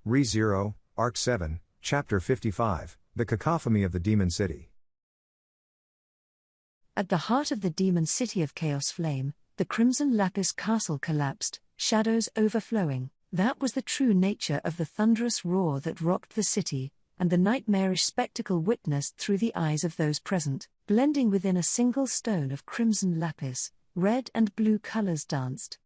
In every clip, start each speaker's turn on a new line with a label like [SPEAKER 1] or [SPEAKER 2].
[SPEAKER 1] Re-Zero, Arc 7, Chapter 55, The Cacophony of the Demon City.
[SPEAKER 2] At the heart of the demon city of Chaos Flame, the crimson lapis castle collapsed, shadows overflowing. That was the true nature of the thunderous roar that rocked the city, and the nightmarish spectacle witnessed through the eyes of those present. Blending within a single stone of crimson lapis, red and blue colors danced.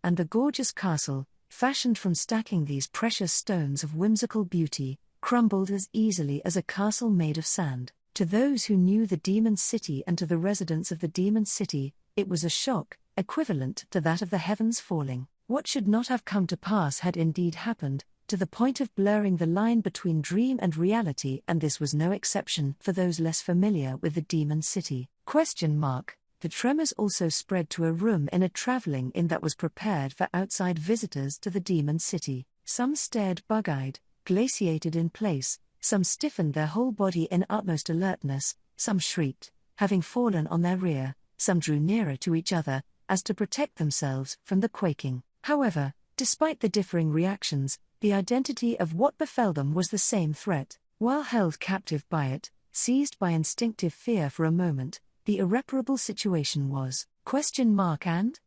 [SPEAKER 2] And the gorgeous castle, fashioned from stacking these precious stones of whimsical beauty, crumbled as easily as a castle made of sand. To those who knew the demon city and to the residents of the demon city, it was a shock, equivalent to that of the heavens falling. What should not have come to pass had indeed happened, to the point of blurring the line between dream and reality, and this was no exception for those less familiar with the demon city. The tremors also spread to a room in a traveling inn that was prepared for outside visitors to the demon city. Some stared bug-eyed, glaciated in place, some stiffened their whole body in utmost alertness, some shrieked, having fallen on their rear, some drew nearer to each other, as to protect themselves from the quaking. However, despite the differing reactions, the identity of what befell them was the same threat. While held captive by it, seized by instinctive fear for a moment, the irreparable situation was, and?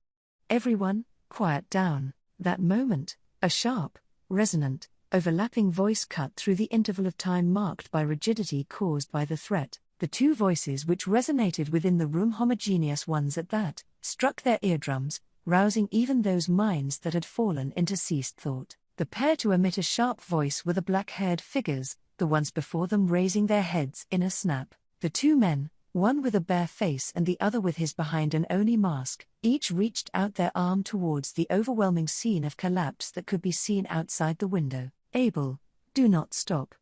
[SPEAKER 2] Everyone, quiet down. That moment, a sharp, resonant, overlapping voice cut through the interval of time marked by rigidity caused by the threat. The two voices which resonated within the room, homogeneous ones at that, struck their eardrums, rousing even those minds that had fallen into ceased thought. The pair to emit a sharp voice were the black-haired figures, the ones before them raising their heads in a snap. The two men, one with a bare face and the other with his behind an Oni mask, each reached out their arm towards the overwhelming scene of collapse that could be seen outside the window. Abel, do not stop.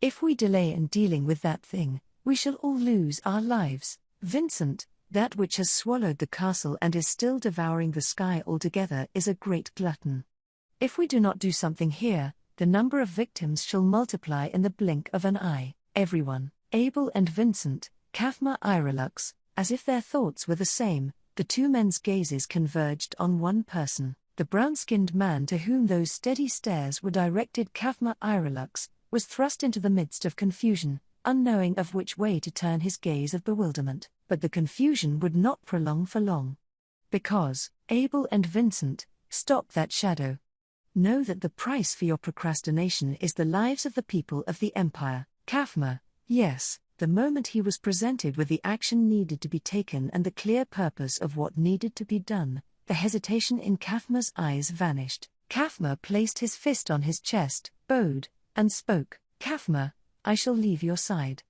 [SPEAKER 2] If we delay in dealing with that thing, we shall all lose our lives. Vincent, that which has swallowed the castle and is still devouring the sky altogether is a great glutton. If we do not do something here, the number of victims shall multiply in the blink of an eye. Everyone, Abel and Vincent, Kaffma Irelux, as if their thoughts were the same, the two men's gazes converged on one person. The brown-skinned man to whom those steady stares were directed, Kaffma Irelux, was thrust into the midst of confusion, unknowing of which way to turn his gaze of bewilderment. But the confusion would not prolong for long. Because, Abel and Vincent, stop that shadow. Know that the price for your procrastination is the lives of the people of the Empire. Kaffma, yes. The moment he was presented with the action needed to be taken and the clear purpose of what needed to be done, the hesitation in Kaffma's eyes vanished. Kaffma placed his fist on his chest, bowed, and spoke. Kaffma, I shall leave your side.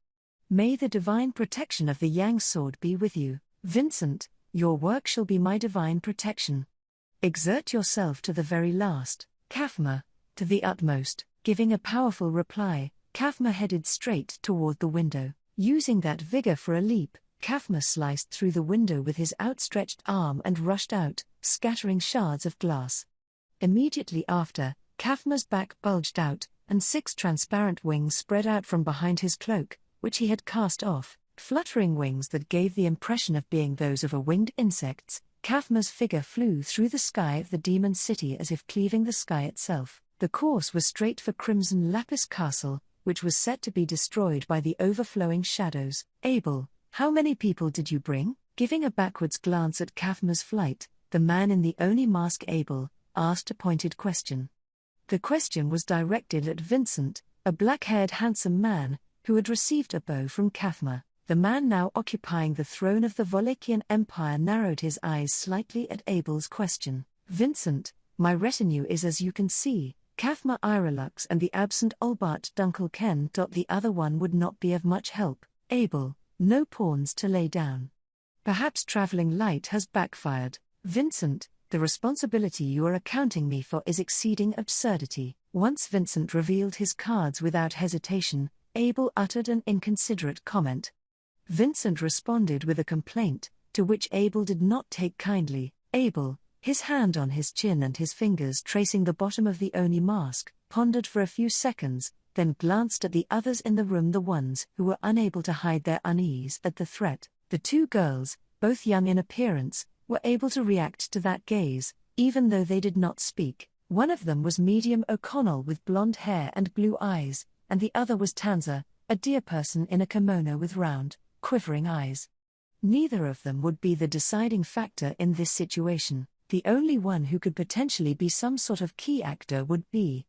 [SPEAKER 2] May the divine protection of the Yang sword be with you. Vincent, your work shall be my divine protection. Exert yourself to the very last. Kaffma, to the utmost. Giving a powerful reply, Kaffma headed straight toward the window. Using that vigor for a leap, Kaffma sliced through the window with his outstretched arm and rushed out, scattering shards of glass. Immediately after, Kaffma's back bulged out, and 6 transparent wings spread out from behind his cloak, which he had cast off, fluttering wings that gave the impression of being those of a winged insect. Kaffma's figure flew through the sky of the demon city as if cleaving the sky itself. The course was straight for Crimson Lapis Castle, which was set to be destroyed by the overflowing shadows. Abel, how many people did you bring? Giving a backwards glance at Kaffma's flight, the man in the Oni mask, Abel, asked a pointed question. The question was directed at Vincent, a black-haired handsome man, who had received a bow from Kaffma. The man now occupying the throne of the Volakian Empire narrowed his eyes slightly at Abel's question. Vincent, my retinue is as you can see, Kaffma Irelux and the absent Olbart Dunkelken. The other one would not be of much help. Abel, no pawns to lay down. Perhaps traveling light has backfired. Vincent, the responsibility you are accounting me for is exceeding absurdity. Once Vincent revealed his cards without hesitation, Abel uttered an inconsiderate comment. Vincent responded with a complaint, to which Abel did not take kindly. Abel, his hand on his chin and his fingers tracing the bottom of the Oni mask, pondered for a few seconds, then glanced at the others in the room, the ones who were unable to hide their unease at the threat. The two girls, both young in appearance, were able to react to that gaze, even though they did not speak. One of them was Medium O'Connell with blonde hair and blue eyes, and the other was Tanza, a deer person in a kimono with round, quivering eyes. Neither of them would be the deciding factor in this situation. The only one who could potentially be some sort of key actor would be,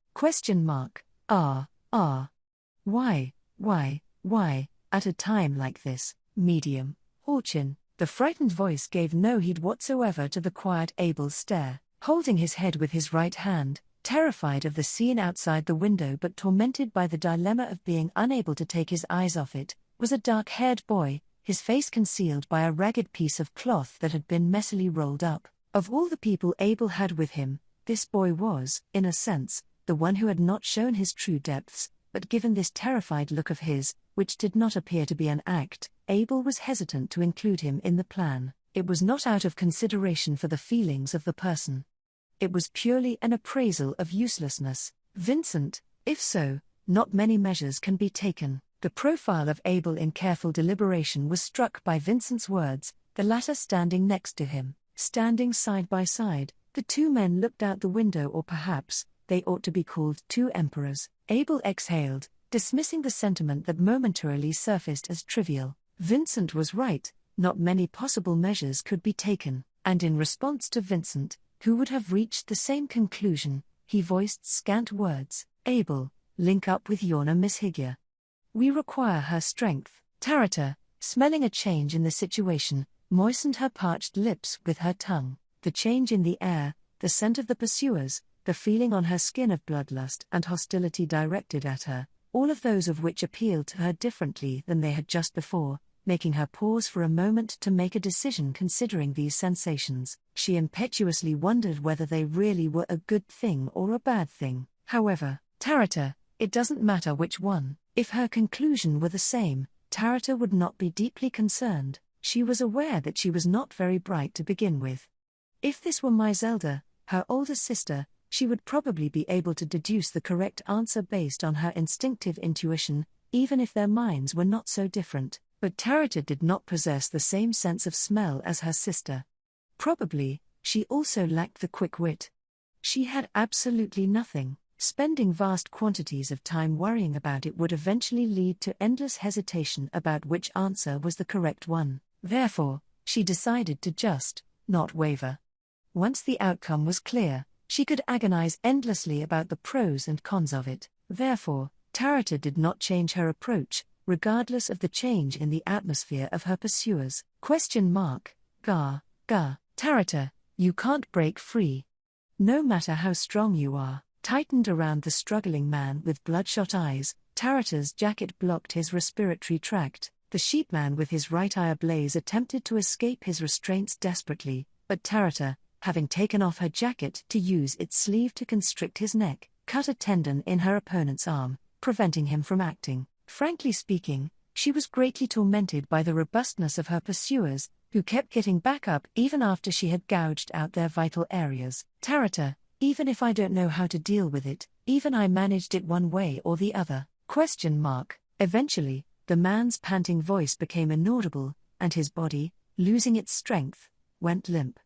[SPEAKER 2] why, at a time like this, Medium, Orchin, the frightened voice gave no heed whatsoever to the quiet Abel's stare, holding his head with his right hand, terrified of the scene outside the window but tormented by the dilemma of being unable to take his eyes off it, was a dark-haired boy, his face concealed by a ragged piece of cloth that had been messily rolled up. Of all the people Abel had with him, this boy was, in a sense, the one who had not shown his true depths, but given this terrified look of his, which did not appear to be an act, Abel was hesitant to include him in the plan. It was not out of consideration for the feelings of the person. It was purely an appraisal of uselessness. Vincent, if so, not many measures can be taken. The profile of Abel in careful deliberation was struck by Vincent's words, the latter standing next to him. Standing side by side, the two men looked out the window, or perhaps, they ought to be called two emperors. Abel exhaled, dismissing the sentiment that momentarily surfaced as trivial. Vincent was right, not many possible measures could be taken, and in response to Vincent, who would have reached the same conclusion, he voiced scant words. Abel, link up with Yonah Miss Higya. We require her strength. Territor, smelling a change in the situation, moistened her parched lips with her tongue. The change in the air, the scent of the pursuers, the feeling on her skin of bloodlust and hostility directed at her, all of those of which appealed to her differently than they had just before, making her pause for a moment to make a decision considering these sensations. She impetuously wondered whether they really were a good thing or a bad thing. However, Territor, it doesn't matter which one. If her conclusion were the same, Territor would not be deeply concerned. She was aware that she was not very bright to begin with. If this were Myzelda, her older sister, she would probably be able to deduce the correct answer based on her instinctive intuition, even if their minds were not so different. But Territor did not possess the same sense of smell as her sister. Probably, she also lacked the quick wit. She had absolutely nothing. Spending vast quantities of time worrying about it would eventually lead to endless hesitation about which answer was the correct one. Therefore, she decided to just not waver. Once the outcome was clear, she could agonize endlessly about the pros and cons of it. Therefore, Territor did not change her approach, regardless of the change in the atmosphere of her pursuers. Territor, you can't break free. No matter how strong you are. Tightened around the struggling man with bloodshot eyes, Territor's jacket blocked his respiratory tract. The sheepman with his right eye ablaze attempted to escape his restraints desperately, but Territor, having taken off her jacket to use its sleeve to constrict his neck, cut a tendon in her opponent's arm, preventing him from acting. Frankly speaking, she was greatly tormented by the robustness of her pursuers, who kept getting back up even after she had gouged out their vital areas. Territor, even if I don't know how to deal with it, even I managed it one way or the other. Eventually, the man's panting voice became inaudible, and his body, losing its strength, went limp.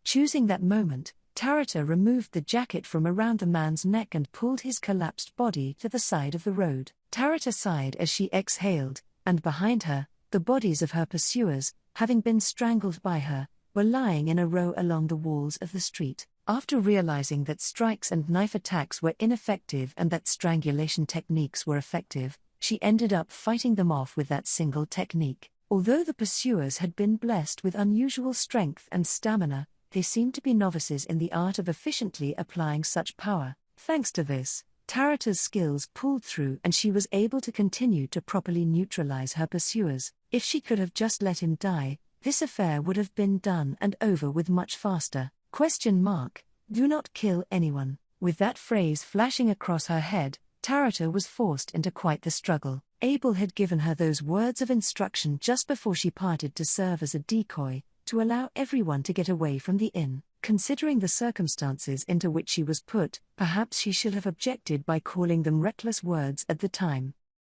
[SPEAKER 2] Choosing that moment, Territor removed the jacket from around the man's neck and pulled his collapsed body to the side of the road. Territor sighed as she exhaled, and behind her, the bodies of her pursuers, having been strangled by her, were lying in a row along the walls of the street. After realizing that strikes and knife attacks were ineffective and that strangulation techniques were effective, she ended up fighting them off with that single technique. Although the pursuers had been blessed with unusual strength and stamina, they seemed to be novices in the art of efficiently applying such power. Thanks to this, Territor's skills pulled through and she was able to continue to properly neutralize her pursuers. If she could have just let him die, this affair would have been done and over with much faster. Do not kill anyone. With that phrase flashing across her head, Territor was forced into quite the struggle. Abel had given her those words of instruction just before she parted to serve as a decoy, to allow everyone to get away from the inn. Considering the circumstances into which she was put, perhaps she should have objected by calling them reckless words at the time.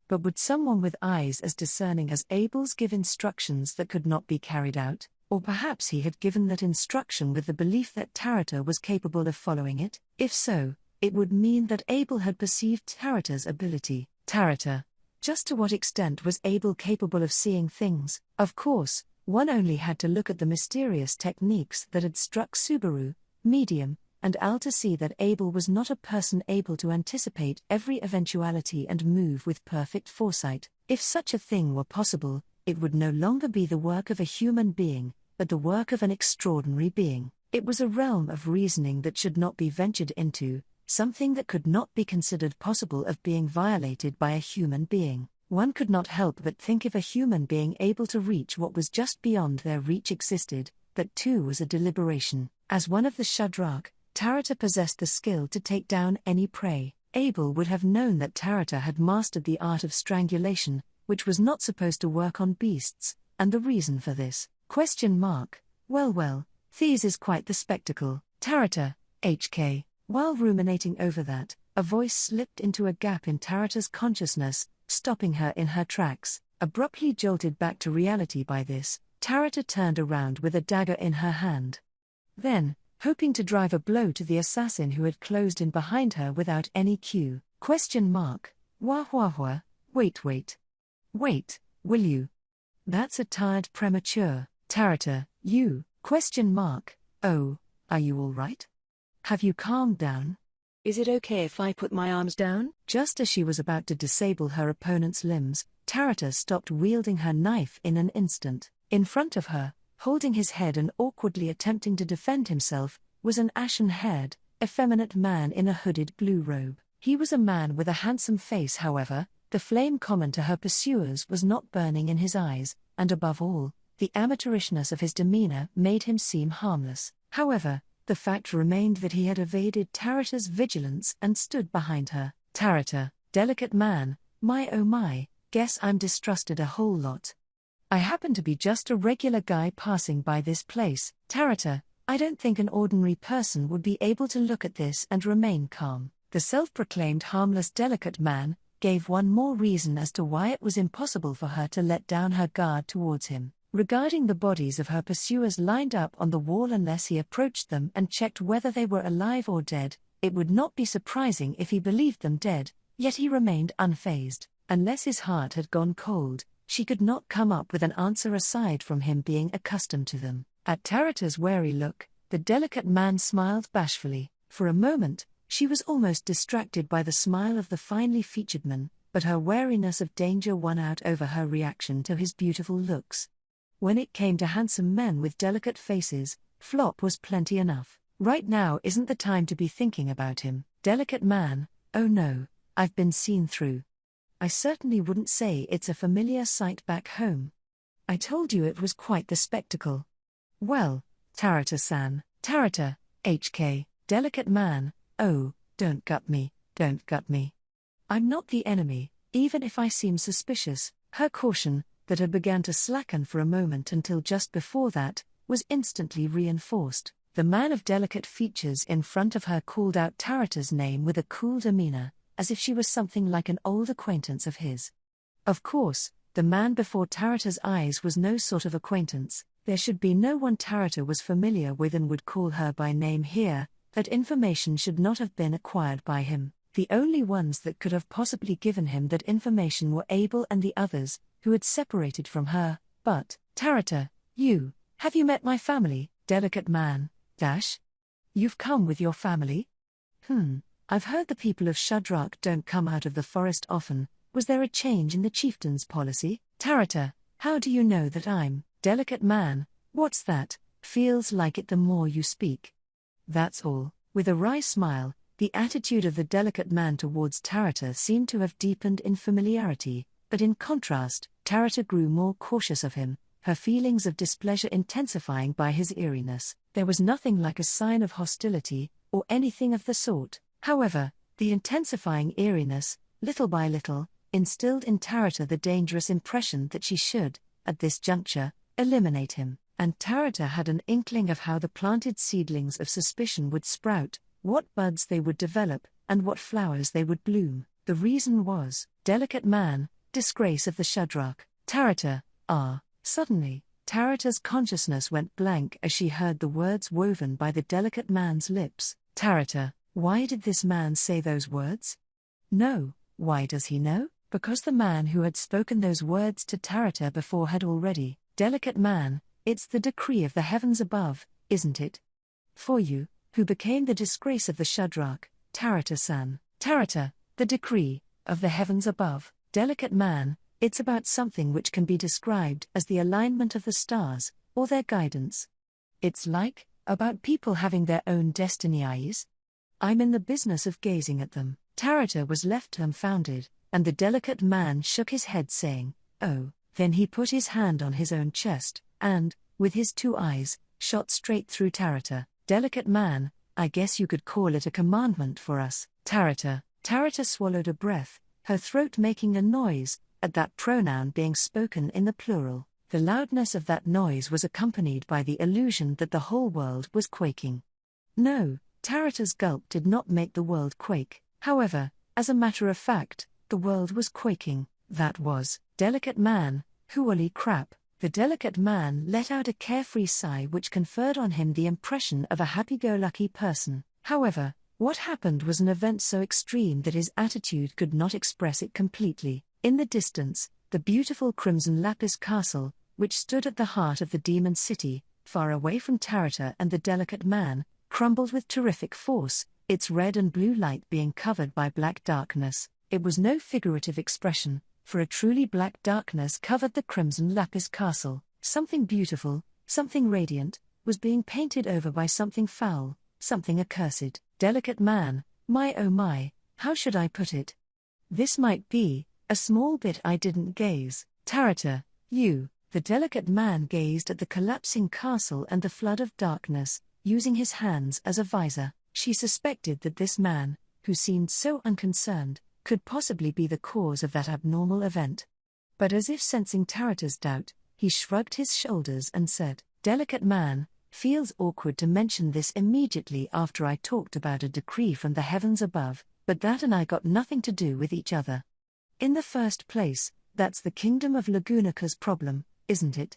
[SPEAKER 2] But would someone with eyes as discerning as Abel's give instructions that could not be carried out? Or perhaps he had given that instruction with the belief that Territor was capable of following it? If so, it would mean that Abel had perceived Territor's ability. Territor. Just to what extent was Abel capable of seeing things? Of course, one only had to look at the mysterious techniques that had struck Subaru, Medium, and Al to see that Abel was not a person able to anticipate every eventuality and move with perfect foresight. If such a thing were possible, it would no longer be the work of a human being, but the work of an extraordinary being. It was a realm of reasoning that should not be ventured into, something that could not be considered possible of being violated by a human being. One could not help but think if a human being able to reach what was just beyond their reach existed, that too was a deliberation. As one of the Shadrach, Territor possessed the skill to take down any prey. Abel would have known that Territor had mastered the art of strangulation, which was not supposed to work on beasts, and the reason for this. Well, These is quite the spectacle. Territor, HK. While ruminating over that, a voice slipped into a gap in Territor's consciousness, stopping her in her tracks. Abruptly jolted back to reality by this, Territor turned around with a dagger in her hand. Then, hoping to drive a blow to the assassin who had closed in behind her without any cue. Wah. Wait, will you? That's a tired premature. Territor, you, ? Oh, are you all right? Have you calmed down? Is it okay if I put my arms down? Just as she was about to disable her opponent's limbs, Territor stopped wielding her knife in an instant. In front of her, holding his head and awkwardly attempting to defend himself, was an ashen-haired, effeminate man in a hooded blue robe. He was a man with a handsome face. However, the flame common to her pursuers was not burning in his eyes, and above all, the amateurishness of his demeanor made him seem harmless. However, the fact remained that he had evaded Territor's vigilance and stood behind her. Territor, delicate man, my oh my, guess I'm distrusted a whole lot. I happen to be just a regular guy passing by this place. Territor, I don't think an ordinary person would be able to look at this and remain calm. The self-proclaimed harmless delicate man gave one more reason as to why it was impossible for her to let down her guard towards him. Regarding the bodies of her pursuers lined up on the wall, unless he approached them and checked whether they were alive or dead, it would not be surprising if he believed them dead, yet he remained unfazed. Unless his heart had gone cold, she could not come up with an answer aside from him being accustomed to them. At Territor's wary look, the delicate man smiled bashfully. For a moment, she was almost distracted by the smile of the finely featured man, but her wariness of danger won out over her reaction to his beautiful looks. When it came to handsome men with delicate faces, Flop was plenty enough. Right now isn't the time to be thinking about him. Delicate man, oh no, I've been seen through. I certainly wouldn't say it's a familiar sight back home. I told you it was quite the spectacle. Well, Territor-san, Territor, HK, delicate man, oh, don't gut me. I'm not the enemy, even if I seem suspicious. Her caution, that had begun to slacken for a moment until just before that, was instantly reinforced. The man of delicate features in front of her called out Territor's name with a cool demeanor, as if she was something like an old acquaintance of his. Of course, the man before Territor's eyes was no sort of acquaintance. There should be no one Territor was familiar with and would call her by name here. That information should not have been acquired by him. The only ones that could have possibly given him that information were Abel and the others, who had separated from her. But, Territor, have you met my family, delicate man, ? You've come with your family? I've heard the people of Shadrach don't come out of the forest often. Was there a change in the chieftain's policy? Territor, how do you know that I'm, delicate man? What's that? Feels like it the more you speak. That's all. With a wry smile, the attitude of the delicate man towards Territor seemed to have deepened in familiarity, but in contrast, Territor grew more cautious of him, her feelings of displeasure intensifying by his eeriness. There was nothing like a sign of hostility, or anything of the sort. However, the intensifying eeriness, little by little, instilled in Territor the dangerous impression that she should, at this juncture, eliminate him. And Territor had an inkling of how the planted seedlings of suspicion would sprout, what buds they would develop, and what flowers they would bloom. The reason was, delicate man, disgrace of the Shadrach. Territor, suddenly, Territor's consciousness went blank as she heard the words woven by the delicate man's lips. Territor, why did this man say those words? No, why does he know? Because the man who had spoken those words to Territor before had already. Delicate man, it's the decree of the heavens above, isn't it? For you, who became the disgrace of the Shadrach, Territor-san. Territor, the decree of the heavens above. Delicate man, it's about something which can be described as the alignment of the stars, or their guidance. It's like, about people having their own destiny. I'm in the business of gazing at them. Territor was left dumbfounded, and the delicate man shook his head saying, oh. Then he put his hand on his own chest, and, with his two eyes, shot straight through Territor. Delicate man, I guess you could call it a commandment for us. Territor. Territor swallowed a breath, her throat making a noise, at that pronoun being spoken in the plural. The loudness of that noise was accompanied by the illusion that the whole world was quaking. No, Territor's gulp did not make the world quake. However, as a matter of fact, the world was quaking. That was, delicate man, holy crap. The delicate man let out a carefree sigh which conferred on him the impression of a happy-go-lucky person. However, what happened was an event so extreme that his attitude could not express it completely. In the distance, the beautiful crimson lapis castle, which stood at the heart of the demon city, far away from Territor and the delicate man, crumbled with terrific force, its red and blue light being covered by black darkness. It was no figurative expression, for a truly black darkness covered the crimson lapis castle. Something beautiful, something radiant, was being painted over by something foul, something accursed. Delicate man, my oh my, how should I put it? This might be a small bit I didn't gaze. Territor, you. The delicate man gazed at the collapsing castle and the flood of darkness, using his hands as a visor. She suspected that this man, who seemed so unconcerned, could possibly be the cause of that abnormal event. But as if sensing Territor's doubt, he shrugged his shoulders and said, Delicate man, feels awkward to mention this immediately after I talked about a decree from the heavens above, but that and I got nothing to do with each other. In the first place, that's the kingdom of Lagunika's problem, isn't it?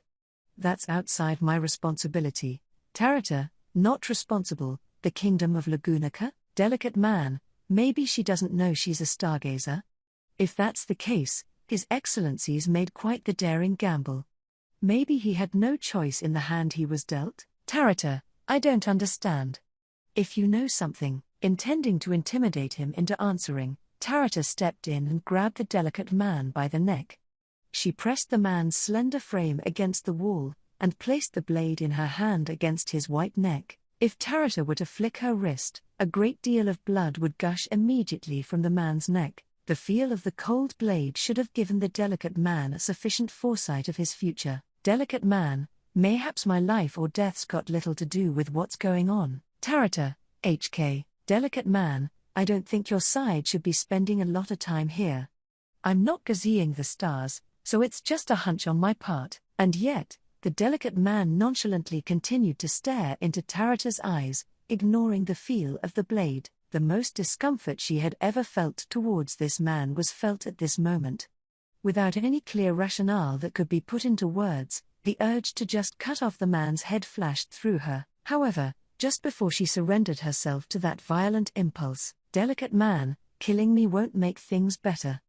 [SPEAKER 2] That's outside my responsibility. Territor, not responsible, the kingdom of Lagunica? Delicate man, maybe she doesn't know she's a stargazer? If that's the case, His Excellency's made quite the daring gamble. Maybe he had no choice in the hand he was dealt? Territor, I don't understand. If you know something, intending to intimidate him into answering, Territor stepped in and grabbed the delicate man by the neck. She pressed the man's slender frame against the wall, and placed the blade in her hand against his white neck. If Territor were to flick her wrist, a great deal of blood would gush immediately from the man's neck. The feel of the cold blade should have given the delicate man a sufficient foresight of his future. Delicate man, mayhaps my life or death's got little to do with what's going on. Territor, HK, delicate man, I don't think your side should be spending a lot of time here. I'm not gazeeing the stars, so it's just a hunch on my part. And yet, the delicate man nonchalantly continued to stare into Territor's eyes, ignoring the feel of the blade. The most discomfort she had ever felt towards this man was felt at this moment. Without any clear rationale that could be put into words, the urge to just cut off the man's head flashed through her. However, just before she surrendered herself to that violent impulse, delicate man, killing me won't make things better.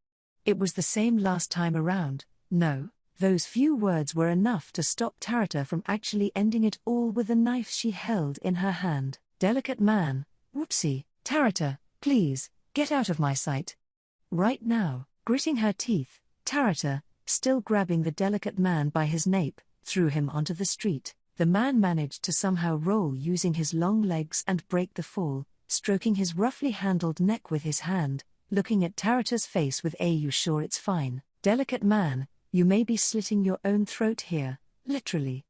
[SPEAKER 2] It was the same last time around. No, those few words were enough to stop Territor from actually ending it all with the knife she held in her hand. Delicate man, whoopsie, Territor, please, get out of my sight. Right now. Gritting her teeth, Territor, still grabbing the delicate man by his nape, threw him onto the street. The man managed to somehow roll using his long legs and break the fall, stroking his roughly handled neck with his hand, looking at Territor's face with you sure it's fine? Delicate man, you may be slitting your own throat here, literally.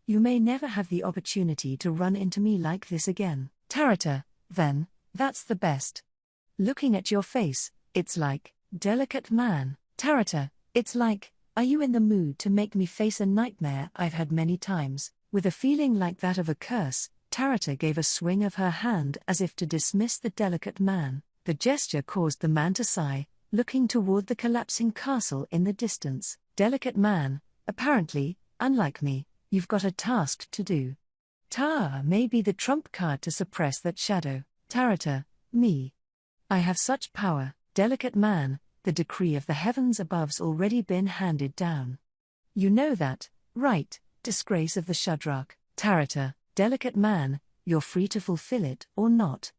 [SPEAKER 2] You may never have the opportunity to run into me like this again. Territor, then, that's the best. Looking at your face, it's like, delicate man. Territor, it's like, are you in the mood to make me face a nightmare I've had many times? With a feeling like that of a curse, Territor gave a swing of her hand as if to dismiss the delicate man. The gesture caused the man to sigh, looking toward the collapsing castle in the distance. Delicate man, apparently, unlike me, You've got a task to do. Ta may be the trump card to suppress that shadow. Territor, me. I have such power, delicate man, the decree of the heavens above's already been handed down. You know that, right, disgrace of the Shadrach. Territor, delicate man, you're free to fulfill it or not.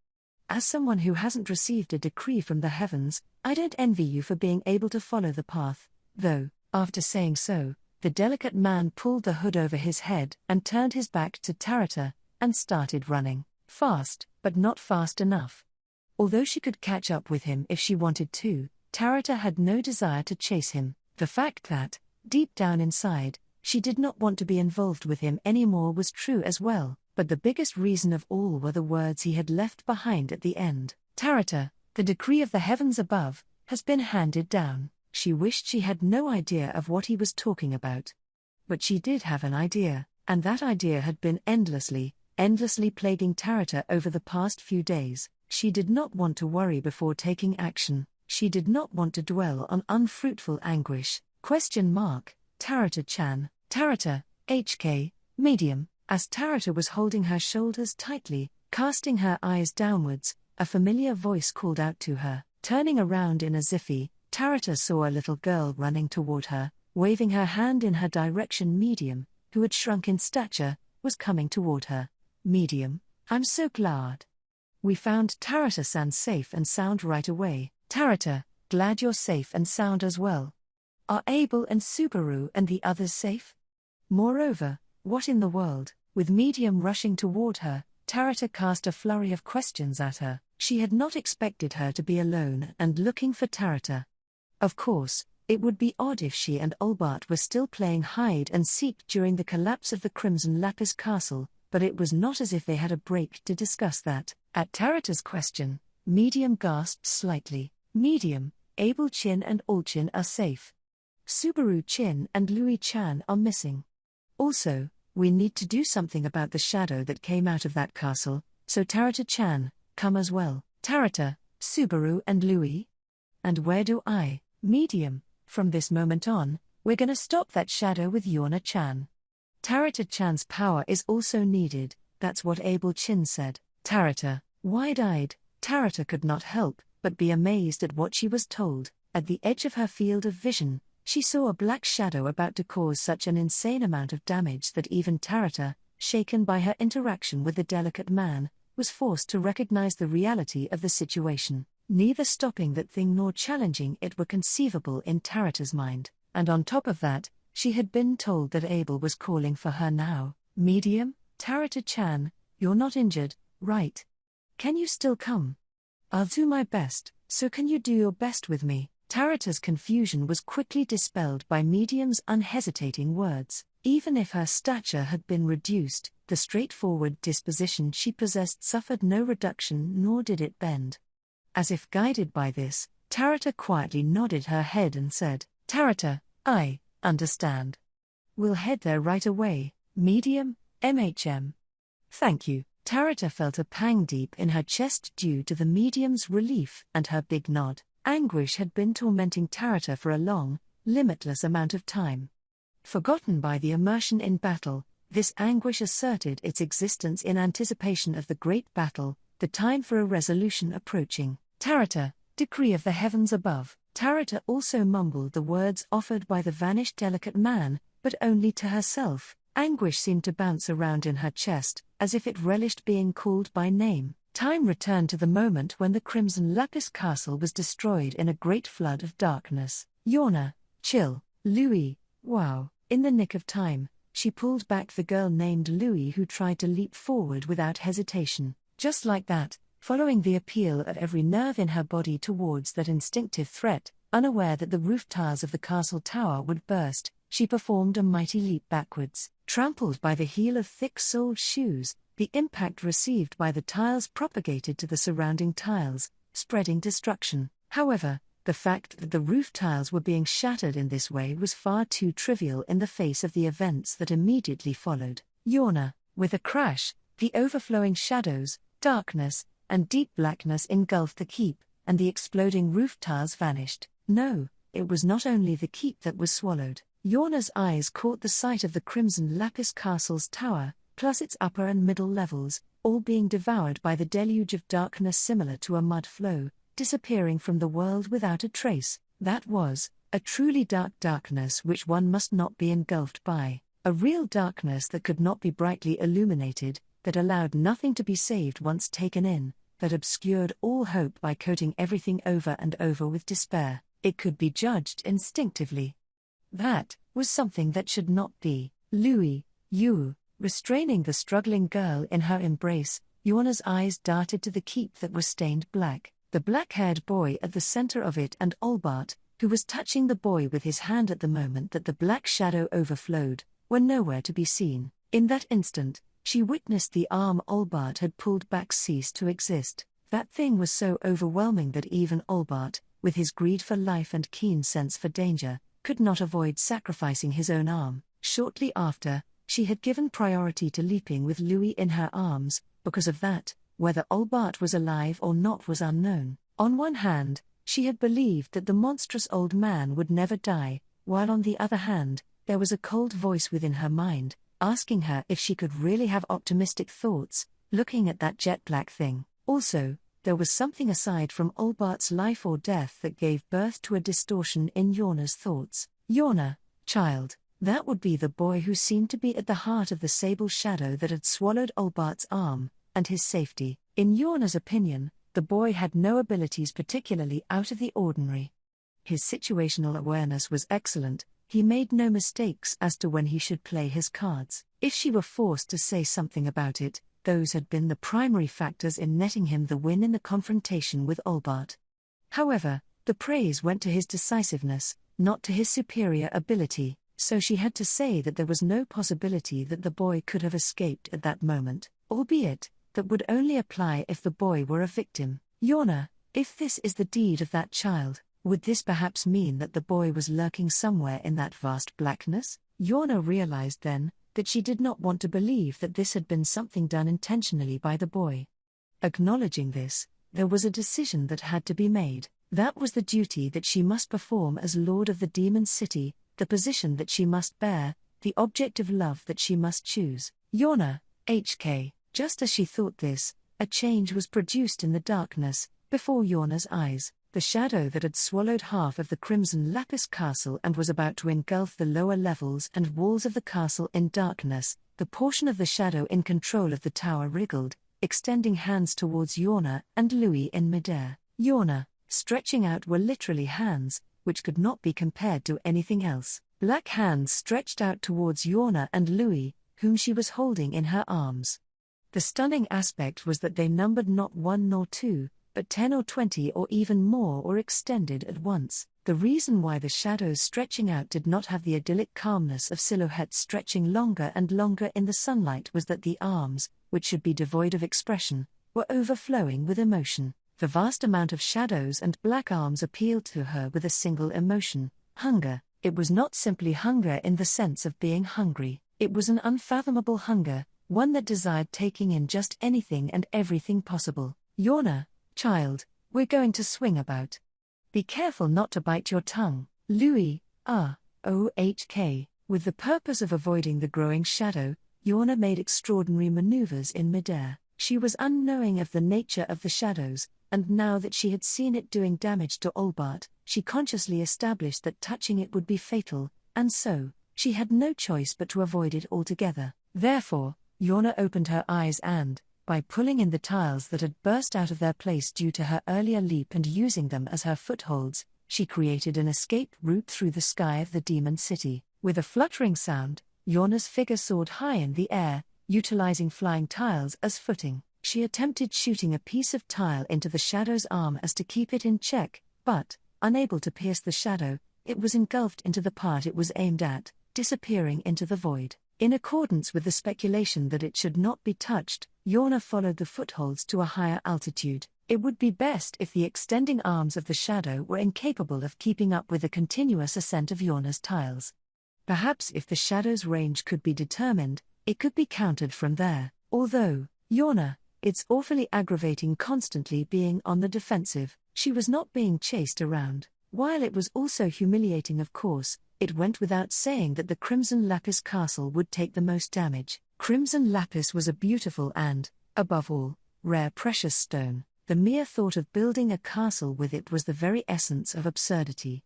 [SPEAKER 2] As someone who hasn't received a decree from the heavens, I don't envy you for being able to follow the path, though, after saying so, the delicate man pulled the hood over his head and turned his back to Territor, and started running, fast, but not fast enough. Although she could catch up with him if she wanted to, Territor had no desire to chase him. The fact that, deep down inside, she did not want to be involved with him anymore was true as well, but the biggest reason of all were the words he had left behind at the end. Territor, the decree of the heavens above, has been handed down. She wished she had no idea of what he was talking about. But she did have an idea, and that idea had been endlessly plaguing Territor over the past few days. She did not want to worry before taking action. She did not want to dwell on unfruitful anguish. Territor-chan, Territor, HK, medium. As Territor was holding her shoulders tightly, casting her eyes downwards, a familiar voice called out to her. Turning around in a ziffy, Territor saw a little girl running toward her, waving her hand in her direction. Medium, who had shrunk in stature, was coming toward her. Medium, I'm so glad. We found Territor-san safe and sound right away. Territor, glad you're safe and sound as well. Are Abel and Subaru and the others safe? Moreover, what in the world? With Medium rushing toward her, Territor cast a flurry of questions at her. She had not expected her to be alone and looking for Territor. Of course, it would be odd if she and Olbart were still playing hide and seek during the collapse of the Crimson Lapis Castle, but it was not as if they had a break to discuss that. At Territor's question, Medium gasped slightly. Medium, Abel-chin and All-chin are safe. Subaru-chin and Louis-chan are missing. Also, we need to do something about the shadow that came out of that castle, so Territor-chan, come as well. Territor, Subaru and Louis? And where do I? Medium, from this moment on, we're gonna stop that shadow with Yonah-chan. Territor-chan's power is also needed, that's what Abel-chin said. Territor, wide-eyed, Territor could not help but be amazed at what she was told. At the edge of her field of vision, she saw a black shadow about to cause such an insane amount of damage that even Territor, shaken by her interaction with the delicate man, was forced to recognize the reality of the situation. Neither stopping that thing nor challenging it were conceivable in Territor's mind, and on top of that, she had been told that Abel was calling for her now. Medium, Territor-chan, you're not injured, right? Can you still come? I'll do my best, so can you do your best with me? Territor's confusion was quickly dispelled by Medium's unhesitating words. Even if her stature had been reduced, the straightforward disposition she possessed suffered no reduction nor did it bend. As if guided by this, Territor quietly nodded her head and said, Territor, I understand. We'll head there right away. Medium, MHM. Thank you. Territor felt a pang deep in her chest due to the Medium's relief and her big nod. Anguish had been tormenting Territor for a long, limitless amount of time. Forgotten by the immersion in battle, this anguish asserted its existence in anticipation of the great battle, the time for a resolution approaching. Territor, decree of the heavens above. Territor also mumbled the words offered by the vanished delicate man, but only to herself. Anguish seemed to bounce around in her chest, as if it relished being called by name. Time returned to the moment when the Crimson Lapis Castle was destroyed in a great flood of darkness. Yonah, chill. Louis, wow. In the nick of time, she pulled back the girl named Louis who tried to leap forward without hesitation. Just like that, following the appeal of every nerve in her body towards that instinctive threat, unaware that the roof tiles of the castle tower would burst, she performed a mighty leap backwards. Trampled by the heel of thick-soled shoes, the impact received by the tiles propagated to the surrounding tiles, spreading destruction. However, the fact that the roof tiles were being shattered in this way was far too trivial in the face of the events that immediately followed. Yonah, with a crash, the overflowing shadows, darkness, and deep blackness engulfed the keep, and the exploding roof tiles vanished. No, it was not only the keep that was swallowed. Yonah's eyes caught the sight of the crimson lapis castle's tower, plus its upper and middle levels, all being devoured by the deluge of darkness similar to a mud flow, disappearing from the world without a trace. That was a truly dark darkness which one must not be engulfed by, a real darkness that could not be brightly illuminated, that allowed nothing to be saved once taken in, that obscured all hope by coating everything over and over with despair. It could be judged instinctively. That was something that should not be. Louis, you, restraining the struggling girl in her embrace, Yonah's eyes darted to the keep that was stained black, the black-haired boy at the center of it, and Olbart, who was touching the boy with his hand at the moment that the black shadow overflowed, were nowhere to be seen. In that instant, she witnessed the arm Olbart had pulled back cease to exist. That thing was so overwhelming that even Olbart, with his greed for life and keen sense for danger, could not avoid sacrificing his own arm. Shortly after, she had given priority to leaping with Louis in her arms. Because of that, whether Olbart was alive or not was unknown. On one hand, she had believed that the monstrous old man would never die, while on the other hand, there was a cold voice within her mind, asking her if she could really have optimistic thoughts, looking at that jet-black thing. Also, there was something aside from Olbart's life or death that gave birth to a distortion in Yonah's thoughts. Yonah, child, that would be the boy who seemed to be at the heart of the sable shadow that had swallowed Olbart's arm, and his safety. In Yonah's opinion, the boy had no abilities particularly out of the ordinary. His situational awareness was excellent. He made no mistakes as to when he should play his cards. If she were forced to say something about it, those had been the primary factors in netting him the win in the confrontation with Olbart. However, the praise went to his decisiveness, not to his superior ability, so she had to say that there was no possibility that the boy could have escaped at that moment, albeit, that would only apply if the boy were a victim. Yonah, if this is the deed of that child, would this perhaps mean that the boy was lurking somewhere in that vast blackness? Yonah realized then that she did not want to believe that this had been something done intentionally by the boy. Acknowledging this, there was a decision that had to be made. That was the duty that she must perform as Lord of the Demon City, the position that she must bear, the object of love that she must choose. Yonah, HK. Just as she thought this, a change was produced in the darkness, before Yonah's eyes. The shadow that had swallowed half of the crimson lapis castle and was about to engulf the lower levels and walls of the castle in darkness, the portion of the shadow in control of the tower wriggled, extending hands towards Yonah and Louis in midair. Yonah, stretching out were literally hands, which could not be compared to anything else. Black hands stretched out towards Yonah and Louis, whom she was holding in her arms. The stunning aspect was that they numbered not 1 nor 2, but 10 or 20 or even more, or extended at once. The reason why the shadows stretching out did not have the idyllic calmness of silhouettes stretching longer and longer in the sunlight was that the arms, which should be devoid of expression, were overflowing with emotion. The vast amount of shadows and black arms appealed to her with a single emotion: hunger. It was not simply hunger in the sense of being hungry. It was an unfathomable hunger, one that desired taking in just anything and everything possible. Yonah, child, we're going to swing about. Be careful not to bite your tongue. Louis, OHK. With the purpose of avoiding the growing shadow, Yonah made extraordinary maneuvers in midair. She was unknowing of the nature of the shadows, and now that she had seen it doing damage to Olbart, she consciously established that touching it would be fatal, and so, she had no choice but to avoid it altogether. Therefore, Yonah opened her eyes and, by pulling in the tiles that had burst out of their place due to her earlier leap and using them as her footholds, she created an escape route through the sky of the Demon City. With a fluttering sound, Yonah's figure soared high in the air, utilizing flying tiles as footing. She attempted shooting a piece of tile into the shadow's arm as to keep it in check, but, unable to pierce the shadow, it was engulfed into the part it was aimed at, disappearing into the void. In accordance with the speculation that it should not be touched, Yonah followed the footholds to a higher altitude. It would be best if the extending arms of the shadow were incapable of keeping up with the continuous ascent of Yonah's tiles. Perhaps if the shadow's range could be determined, it could be countered from there. Although, Yonah, it's awfully aggravating constantly being on the defensive. She was not being chased around. While it was also humiliating, of course, It went without saying that the crimson lapis castle would take the most damage. Crimson lapis was a beautiful and, above all, rare precious stone. The mere thought of building a castle with it was the very essence of absurdity.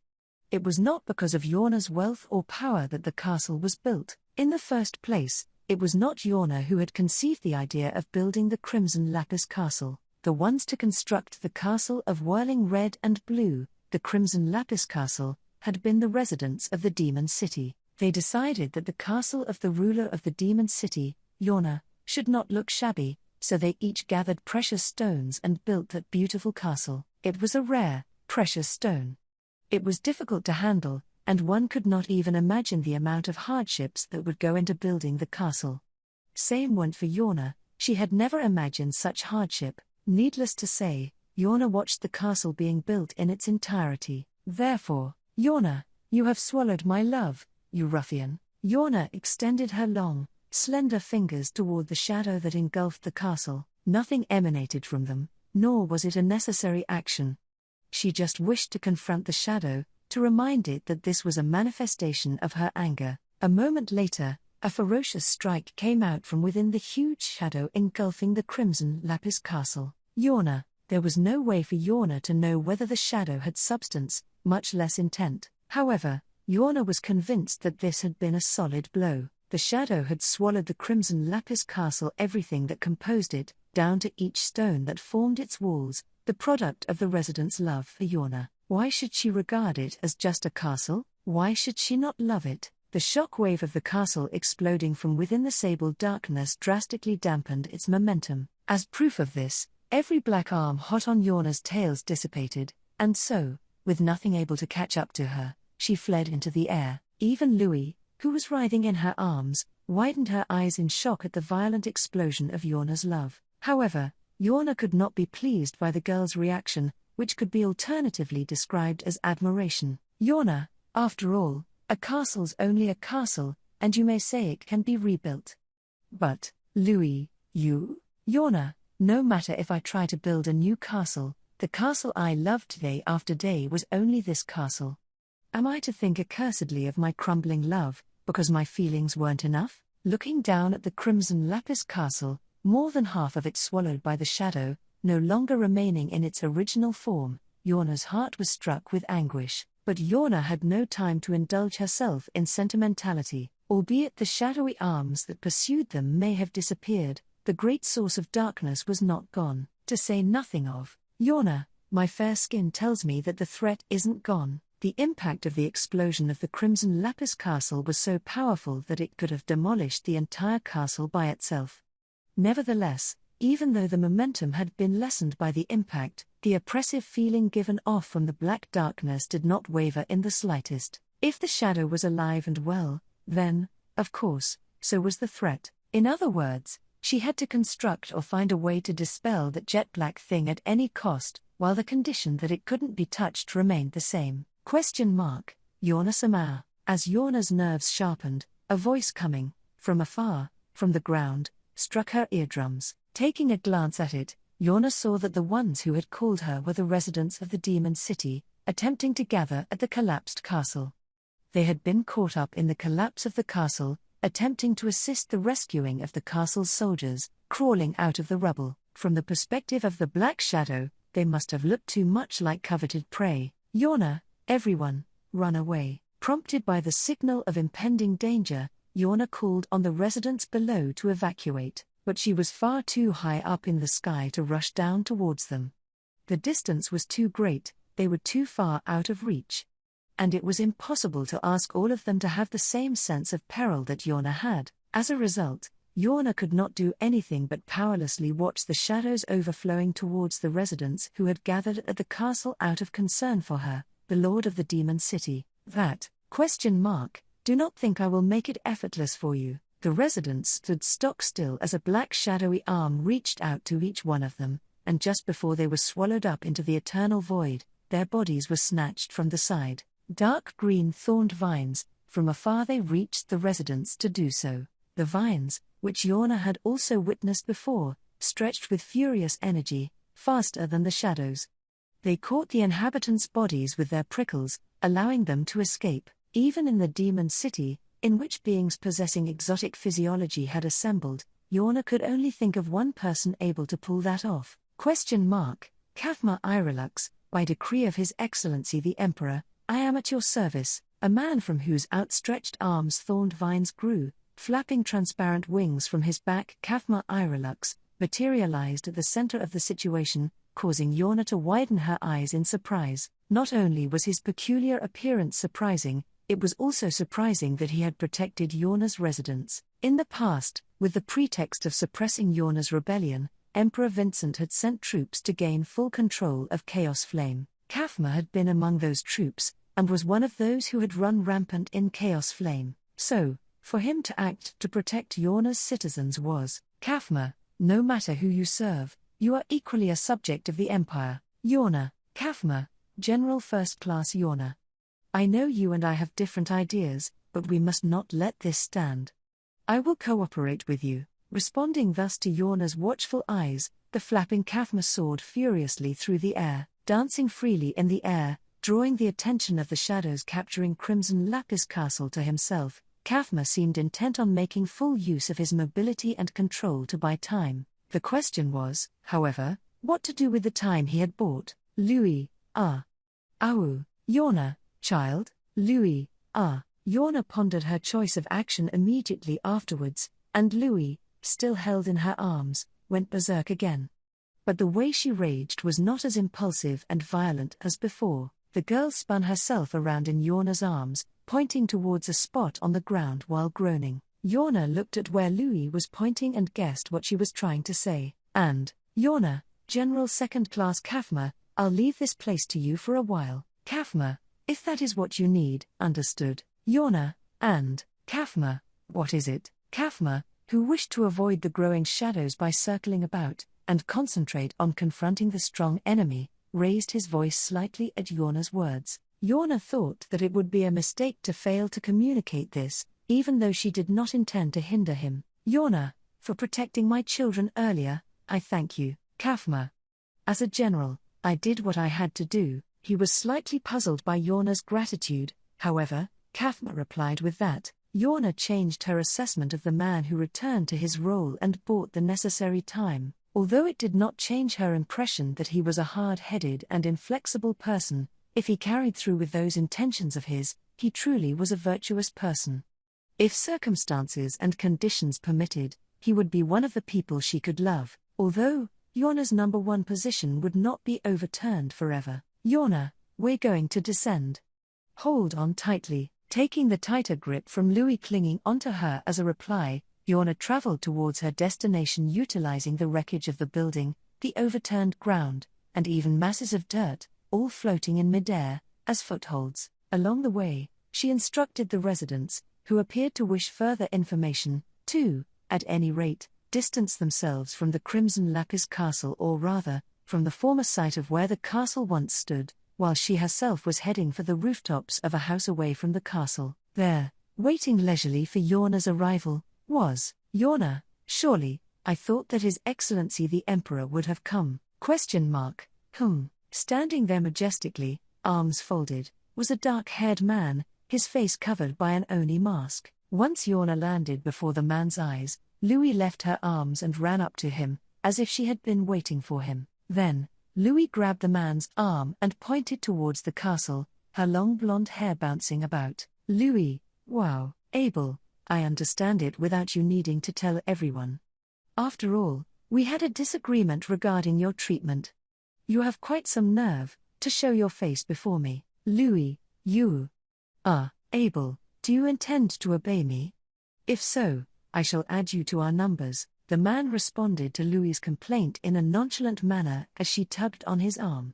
[SPEAKER 2] It was not because of Yonah's wealth or power that the castle was built. In the first place, it was not Yonah who had conceived the idea of building the crimson lapis castle. The ones to construct the castle of whirling red and blue, the crimson lapis castle, had been the residents of the demon city. They decided that the castle of the ruler of the demon city, Yonah, should not look shabby, so they each gathered precious stones and built that beautiful castle. It was a rare, precious stone. It was difficult to handle, and one could not even imagine the amount of hardships that would go into building the castle. Same went for Yonah. She had never imagined such hardship. Needless to say, Yonah watched the castle being built in its entirety. Therefore, Yonah, you have swallowed my love, you ruffian. Yonah extended her long, slender fingers toward the shadow that engulfed the castle. Nothing emanated from them, nor was it a necessary action. She just wished to confront the shadow, to remind it that this was a manifestation of her anger. A moment later, a ferocious strike came out from within the huge shadow engulfing the crimson lapis castle. Yonah. There was no way for Yonah to know whether the shadow had substance, much less intent. However, Yonah was convinced that this had been a solid blow. The shadow had swallowed the crimson lapis castle, everything that composed it, down to each stone that formed its walls, the product of the residents' love for Yonah. Why should she regard it as just a castle? Why should she not love it? The shock wave of the castle exploding from within the sable darkness drastically dampened its momentum. As proof of this, every black arm hot on Yonah's tails dissipated, and so, with nothing able to catch up to her, she fled into the air. Even Louis, who was writhing in her arms, widened her eyes in shock at the violent explosion of Yonah's love. However, Yonah could not be pleased by the girl's reaction, which could be alternatively described as admiration. Yonah, after all, a castle's only a castle, and you may say it can be rebuilt. But, Louis, you? Yonah, no matter if I try to build a new castle, the castle I loved day after day was only this castle. Am I to think accursedly of my crumbling love, because my feelings weren't enough? Looking down at the crimson lapis castle, more than half of it swallowed by the shadow, no longer remaining in its original form, Yonah's heart was struck with anguish. But Yonah had no time to indulge herself in sentimentality. Albeit the shadowy arms that pursued them may have disappeared, the great source of darkness was not gone, to say nothing of, Yonah, my fair skin tells me that the threat isn't gone. The impact of the explosion of the crimson lapis castle was so powerful that it could have demolished the entire castle by itself. Nevertheless, even though the momentum had been lessened by the impact, the oppressive feeling given off from the black darkness did not waver in the slightest. If the shadow was alive and well, then, of course, so was the threat. In other words, she had to construct or find a way to dispel that jet black thing at any cost, while the condition that it couldn't be touched remained the same. Yonah-sama. As Yonah's nerves sharpened, a voice coming, from afar, from the ground, struck her eardrums. Taking a glance at it, Yonah saw that the ones who had called her were the residents of the demon city, attempting to gather at the collapsed castle. They had been caught up in the collapse of the castle, attempting to assist the rescuing of the castle's soldiers, crawling out of the rubble. From the perspective of the Black Shadow, they must have looked too much like coveted prey. Yonah, everyone, run away. Prompted by the signal of impending danger, Yonah called on the residents below to evacuate, but she was far too high up in the sky to rush down towards them. The distance was too great, they were too far out of reach. And it was impossible to ask all of them to have the same sense of peril that Yonah had. As a result, Yonah could not do anything but powerlessly watch the shadows overflowing towards the residents who had gathered at the castle out of concern for her, the lord of the demon city. Do not think I will make it effortless for you. The residents stood stock still as a black shadowy arm reached out to each one of them, and just before they were swallowed up into the eternal void, their bodies were snatched from the side. Dark green thorned vines, from afar they reached the residents to do so. The vines, which Yonah had also witnessed before, stretched with furious energy, faster than the shadows. They caught the inhabitants' bodies with their prickles, allowing them to escape. Even in the demon city, in which beings possessing exotic physiology had assembled, Yonah could only think of one person able to pull that off. Kaffma Irelux, by decree of His Excellency the Emperor, I am at your service, a man from whose outstretched arms thorned vines grew, flapping transparent wings from his back. Kaffma Irelux materialized at the center of the situation, causing Yonah to widen her eyes in surprise. Not only was his peculiar appearance surprising, it was also surprising that he had protected Yonah's residence. In the past, with the pretext of suppressing Yonah's rebellion, Emperor Vincent had sent troops to gain full control of Chaos Flame. Kaffma had been among those troops, and was one of those who had run rampant in Chaos Flame. So, for him to act to protect Yonah's citizens was, Kaffma, no matter who you serve, you are equally a subject of the Empire. Yonah, Kaffma, General First Class Yonah. I know you and I have different ideas, but we must not let this stand. I will cooperate with you. Responding thus to Yonah's watchful eyes, the flapping Kaffma soared furiously through the air, dancing freely in the air, drawing the attention of the shadows, capturing Crimson Lapis Castle to himself. Kaffma seemed intent on making full use of his mobility and control to buy time. The question was, however, what to do with the time he had bought. Louis, Yonah, child, Louis, Yonah pondered her choice of action immediately afterwards, and Louis, still held in her arms, went berserk again. But the way she raged was not as impulsive and violent as before. The girl spun herself around in Yonah's arms, pointing towards a spot on the ground while groaning. Yonah looked at where Louis was pointing and guessed what she was trying to say. And, Yonah, General Second Class Kaffma, I'll leave this place to you for a while. Kaffma, if that is what you need, understood. Yonah, and, Kaffma, what is it? Kaffma, who wished to avoid the growing shadows by circling about, and concentrate on confronting the strong enemy, raised his voice slightly at Yonah's words. Yonah thought that it would be a mistake to fail to communicate this, even though she did not intend to hinder him. Yonah, for protecting my children earlier, I thank you. Kaffma. As a general, I did what I had to do. He was slightly puzzled by Yonah's gratitude, however, Kaffma replied with that. Yonah changed her assessment of the man who returned to his role and bought the necessary time. Although it did not change her impression that he was a hard-headed and inflexible person, if he carried through with those intentions of his, he truly was a virtuous person. If circumstances and conditions permitted, he would be one of the people she could love, although, Yonah's number one position would not be overturned forever. Yonah, we're going to descend. Hold on tightly. Taking the tighter grip from Louis clinging onto her as a reply, Yonah traveled towards her destination, utilizing the wreckage of the building, the overturned ground, and even masses of dirt, all floating in midair, as footholds. Along the way, she instructed the residents, who appeared to wish further information, to, at any rate, distance themselves from the Crimson Lapis Castle, or rather, from the former site of where the castle once stood, while she herself was heading for the rooftops of a house away from the castle. There, waiting leisurely for Yonah's arrival, was Yonah. Surely, I thought that His Excellency the Emperor would have come. Standing there majestically, arms folded, was a dark-haired man, his face covered by an Oni mask. Once Yonah landed before the man's eyes, Louis left her arms and ran up to him, as if she had been waiting for him. Then, Louis grabbed the man's arm and pointed towards the castle, her long blonde hair bouncing about. Louis, wow, Abel, I understand it without you needing to tell everyone. After all, we had a disagreement regarding your treatment. You have quite some nerve, to show your face before me. Louis, you. Abel, do you intend to obey me? If so, I shall add you to our numbers. The man responded to Louis's complaint in a nonchalant manner as she tugged on his arm.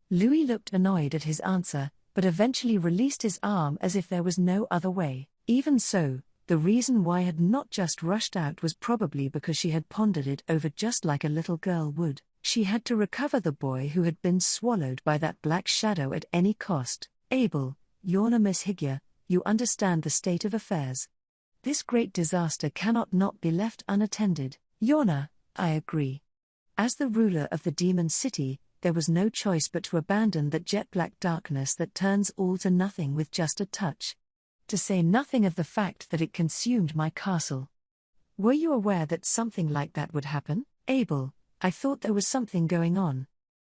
[SPEAKER 2] Louis looked annoyed at his answer, but eventually released his arm as if there was no other way. Even so, the reason why had not just rushed out was probably because she had pondered it over just like a little girl would. She had to recover the boy who had been swallowed by that black shadow at any cost. Abel, Yonah Miss Higya, you understand the state of affairs. This great disaster cannot not be left unattended. Yonah, I agree. As the ruler of the demon city, there was no choice but to abandon that jet-black darkness that turns all to nothing with just a touch. to say nothing of the fact that it consumed my castle. Were you aware that something like that would happen, Abel? I thought there was something going on.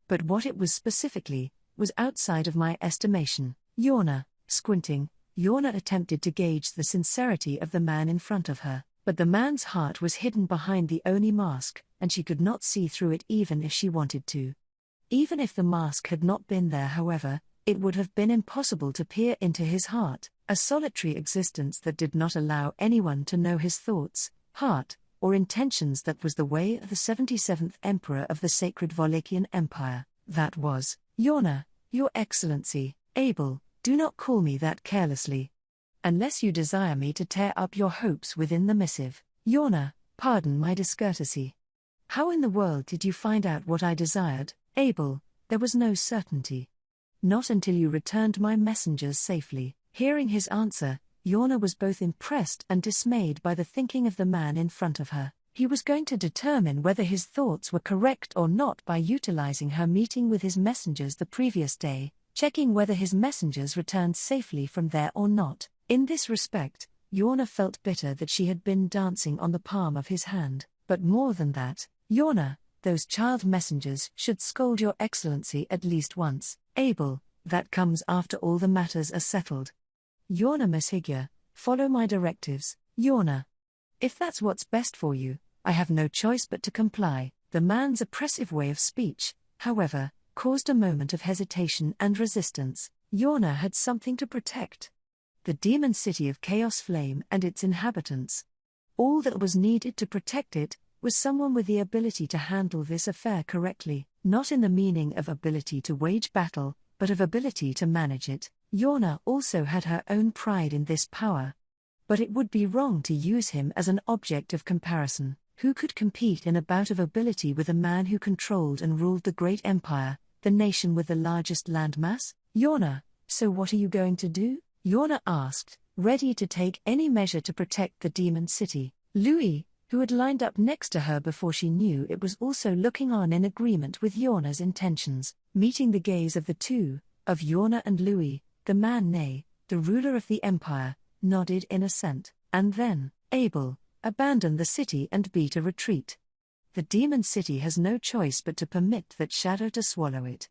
[SPEAKER 2] But what it was specifically, was outside of my estimation. Yonah, squinting, Yonah attempted to gauge the sincerity of the man in front of her, but the man's heart was hidden behind the Oni mask, and she could not see through it even if she wanted to. Even if the mask had not been there, however, it would have been impossible to peer into his heart, a solitary existence that did not allow anyone to know his thoughts, heart, or intentions. That was the way of the 77th Emperor of the Sacred Wallachian Empire. That was, Yonah, Your Excellency. Abel, do not call me that carelessly. Unless you desire me to tear up your hopes within the missive. Yonah, pardon my discourtesy. How in the world did you find out what I desired, Abel? There was no certainty. Not until you returned my messengers safely. Hearing his answer, Yonah was both impressed and dismayed by the thinking of the man in front of her. He was going to determine whether his thoughts were correct or not by utilizing her meeting with his messengers the previous day, checking whether his messengers returned safely from there or not. In this respect, Yonah felt bitter that she had been dancing on the palm of his hand. But more than that, Yonah, those child messengers should scold Your Excellency at least once. Abel, that comes after all the matters are settled. Yonah Meshigya, follow my directives, Yonah. If that's what's best for you, I have no choice but to comply. The man's oppressive way of speech, however, caused a moment of hesitation and resistance. Yonah had something to protect. The demon city of Chaos Flame and its inhabitants. All that was needed to protect it was someone with the ability to handle this affair correctly, not in the meaning of ability to wage battle, but of ability to manage it. Yonah also had her own pride in this power. But it would be wrong to use him as an object of comparison. Who could compete in a bout of ability with a man who controlled and ruled the great empire, the nation with the largest landmass? Yonah, so what are you going to do? Yonah asked, ready to take any measure to protect the demon city. Louis, who had lined up next to her before she knew it, was also looking on in agreement with Yonah's intentions. Meeting the gaze of the two, of Yonah and Louis, the man Nay, the ruler of the empire, nodded in assent. And then, Abel, abandon the city and beat a retreat. The demon city has no choice but to permit that shadow to swallow it.